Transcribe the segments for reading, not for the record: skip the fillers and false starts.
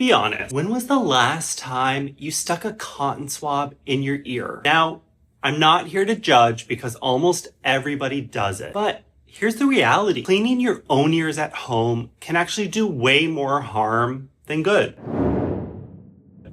Be honest, when was the last time you stuck a cotton swab in your ear? Now, I'm not here to judge because almost everybody does it, but here's the reality. Cleaning your own ears at home can actually do way more harm than good.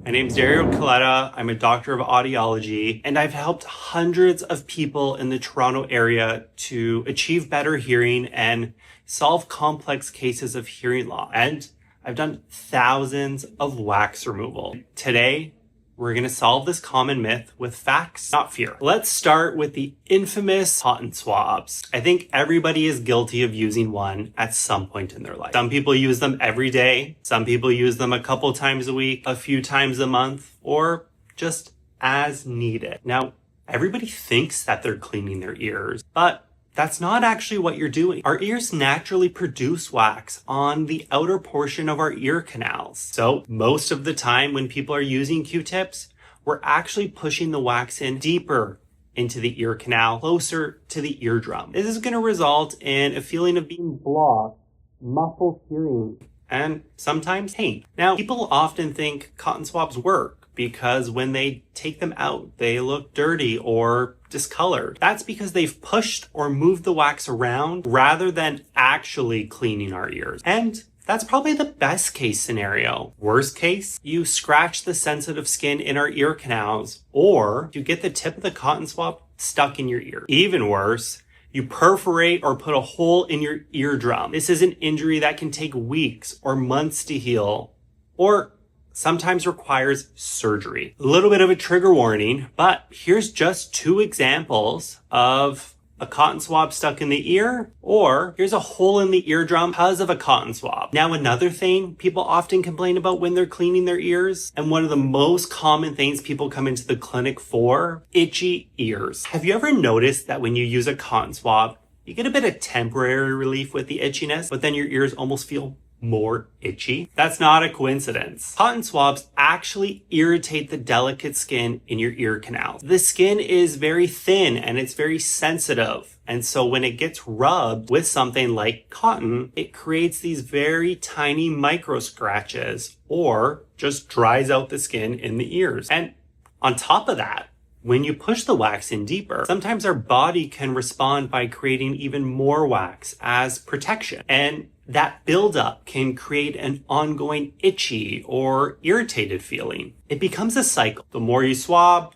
My name's Dario Coletta. I'm a doctor of audiology, and I've helped hundreds of people in the Toronto area to achieve better hearing and solve complex cases of hearing loss. And I've done thousands of wax removal. Today, we're going to solve this common myth with facts, not fear. Let's start with the infamous cotton swabs. I think everybody is guilty of using one at some point in their life. Some people use them every day. Some people use them a couple times a week, a few times a month, or just as needed. Now, everybody thinks that they're cleaning their ears, but that's not actually what you're doing. Our ears naturally produce wax on the outer portion of our ear canals. So most of the time when people are using Q-tips, we're actually pushing the wax in deeper into the ear canal, closer to the eardrum. This is going to result in a feeling of being blocked, muffled hearing, and sometimes pain. Now, people often think cotton swabs work because when they take them out, they look dirty or discolored. That's because they've pushed or moved the wax around rather than actually cleaning our ears. And that's probably the best case scenario. Worst case, you scratch the sensitive skin in our ear canals, or you get the tip of the cotton swab stuck in your ear. Even worse, you perforate or put a hole in your eardrum. This is an injury that can take weeks or months to heal, or sometimes requires surgery. A little bit of a trigger warning, but here's just two examples of a cotton swab stuck in the ear, or here's a hole in the eardrum because of a cotton swab. Now, another thing people often complain about when they're cleaning their ears, and one of the most common things people come into the clinic for, itchy ears. Have you ever noticed that when you use a cotton swab, you get a bit of temporary relief with the itchiness, but then your ears almost feel more itchy? That's not a coincidence. Cotton swabs actually irritate the delicate skin in your ear canals. The skin is very thin and it's very sensitive. And so when it gets rubbed with something like cotton, it creates these very tiny micro scratches or just dries out the skin in the ears. And on top of that, when you push the wax in deeper, sometimes our body can respond by creating even more wax as protection. And that buildup can create an ongoing itchy or irritated feeling. It becomes a cycle. The more you swab,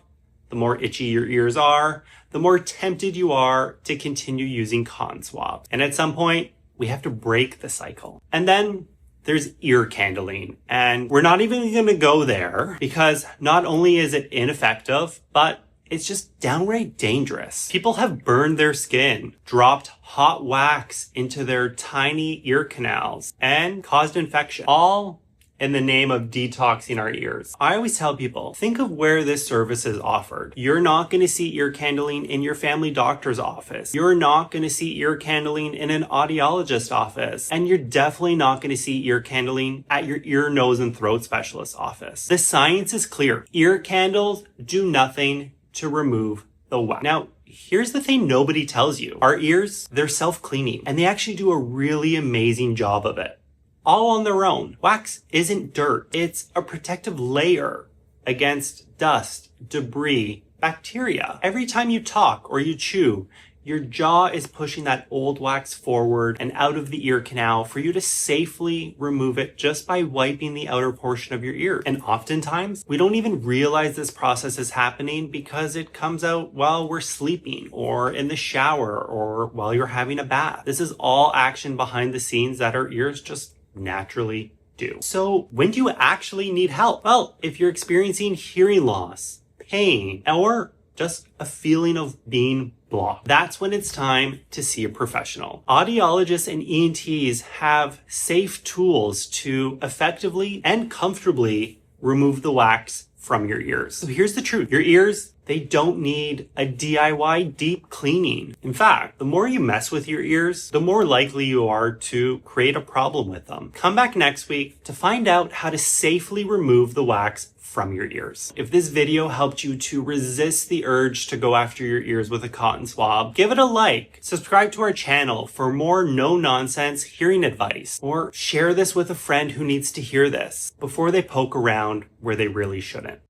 the more itchy your ears are, the more tempted you are to continue using cotton swabs. And at some point, we have to break the cycle. And then there's ear candling. And we're not even going to go there because not only is it ineffective, but it's just downright dangerous. People have burned their skin, dropped hot wax into their tiny ear canals, and caused infection, all in the name of detoxing our ears. I always tell people, think of where this service is offered. You're not going to see ear candling in your family doctor's office. You're not going to see ear candling in an audiologist office. And you're definitely not going to see ear candling at your ear, nose, and throat specialist office. The science is clear. Ear candles do nothing to remove the wax. Now, here's the thing nobody tells you. Our ears, they're self-cleaning, and they actually do a really amazing job of it. All on their own. Wax isn't dirt. It's a protective layer against dust, debris, bacteria. Every time you talk or you chew, your jaw is pushing that old wax forward and out of the ear canal for you to safely remove it just by wiping the outer portion of your ear. And oftentimes, we don't even realize this process is happening because it comes out while we're sleeping or in the shower or while you're having a bath. This is all action behind the scenes that our ears just naturally do. So when do you actually need help? Well, if you're experiencing hearing loss, pain, or just a feeling of being blocked, that's when it's time to see a professional. Audiologists and ENTs have safe tools to effectively and comfortably remove the wax from your ears. So here's the truth. Your ears, They don't need a DIY deep cleaning. In fact, the more you mess with your ears, the more likely you are to create a problem with them. Come back next week to find out how to safely remove the wax from your ears. If this video helped you to resist the urge to go after your ears with a cotton swab, give it a like, subscribe to our channel for more no-nonsense hearing advice, or share this with a friend who needs to hear this before they poke around where they really shouldn't.